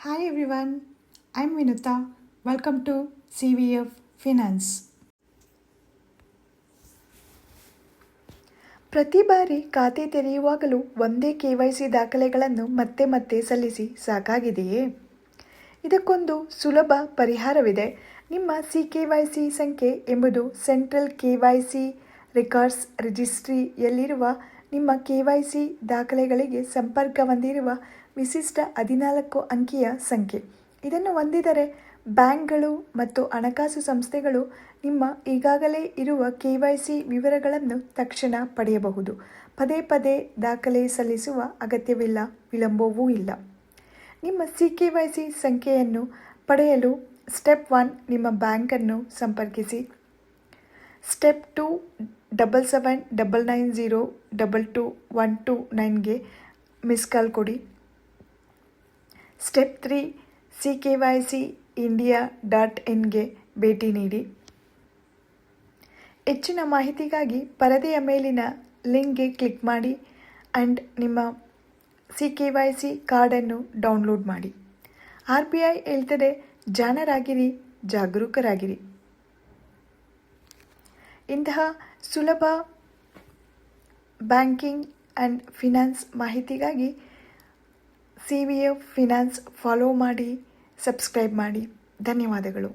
Hi everyone, I'm Vinuta. Welcome to CVF Finance. ಪ್ರತಿ ಬಾರಿ ಖಾತೆ ತೆರೆಯುವಾಗಲೂ ಒಂದೇ KYC ದಾಖಲೆಗಳನ್ನು ಮತ್ತೆ ಮತ್ತೆ ಸಲ್ಲಿಸಿ ಸಾಕಾಗಿದೆಯೇ? ಇದಕ್ಕೊಂದು ಸುಲಭ ಪರಿಹಾರವಿದೆ. ನಿಮ್ಮ CKYC ಸಂಖ್ಯೆ ಎಂಬುದು ಸೆಂಟ್ರಲ್ KYC ರೆಕಾರ್ಡ್ಸ್ ರಿಜಿಸ್ಟ್ರಿಯಲ್ಲಿರುವ ನಿಮ್ಮ KYC ದಾಖಲೆಗಳಿಗೆ ಸಂಪರ್ಕ ಹೊಂದಿರುವ ವಿಶಿಷ್ಟ 14 ಅಂಕಿಯ ಸಂಖ್ಯೆ. ಇದನ್ನು ಹೊಂದಿದರೆ ಬ್ಯಾಂಕ್ಗಳು ಮತ್ತು ಹಣಕಾಸು ಸಂಸ್ಥೆಗಳು ನಿಮ್ಮ ಈಗಾಗಲೇ ಇರುವ KYC ವಿವರಗಳನ್ನು ತಕ್ಷಣ ಪಡೆಯಬಹುದು. ಪದೇ ಪದೇ ದಾಖಲೆ ಸಲ್ಲಿಸುವ ಅಗತ್ಯವಿಲ್ಲ, ವಿಳಂಬವೂ ಇಲ್ಲ. ನಿಮ್ಮ CKYC ಸಂಖ್ಯೆಯನ್ನು ಪಡೆಯಲು ಸ್ಟೆಪ್ 1 ನಿಮ್ಮ ಬ್ಯಾಂಕನ್ನು ಸಂಪರ್ಕಿಸಿ. ಸ್ಟೆಪ್ 2 7799022129ಗೆ ಮಿಸ್ ಕಾಲ್ ಕೊಡಿ. ಸ್ಟೆಪ್ 3 CKYCindia.inಗೆ ಭೇಟಿ ನೀಡಿ. ಹೆಚ್ಚಿನ ಮಾಹಿತಿಗಾಗಿ ಪರದೆಯ ಮೇಲಿನ ಲಿಂಕ್ಗೆ ಕ್ಲಿಕ್ ಮಾಡಿ ಆ್ಯಂಡ್ ನಿಮ್ಮ CKYC ಕಾರ್ಡನ್ನು ಡೌನ್ಲೋಡ್ ಮಾಡಿ. RBI ಹೇಳ್ತದೆ, ಜಾಣರಾಗಿರಿ, ಜಾಗರೂಕರಾಗಿರಿ. ಇಂತಹ ಸುಲಭ ಬ್ಯಾಂಕಿಂಗ್ ಆ್ಯಂಡ್ ಫಿನಾನ್ಸ್ ಮಾಹಿತಿಗಾಗಿ CVF ಫಿನಾನ್ಸ್ ಫಾಲೋ ಮಾಡಿ, ಸಬ್ಸ್ಕ್ರೈಬ್ ಮಾಡಿ. ಧನ್ಯವಾದಗಳು.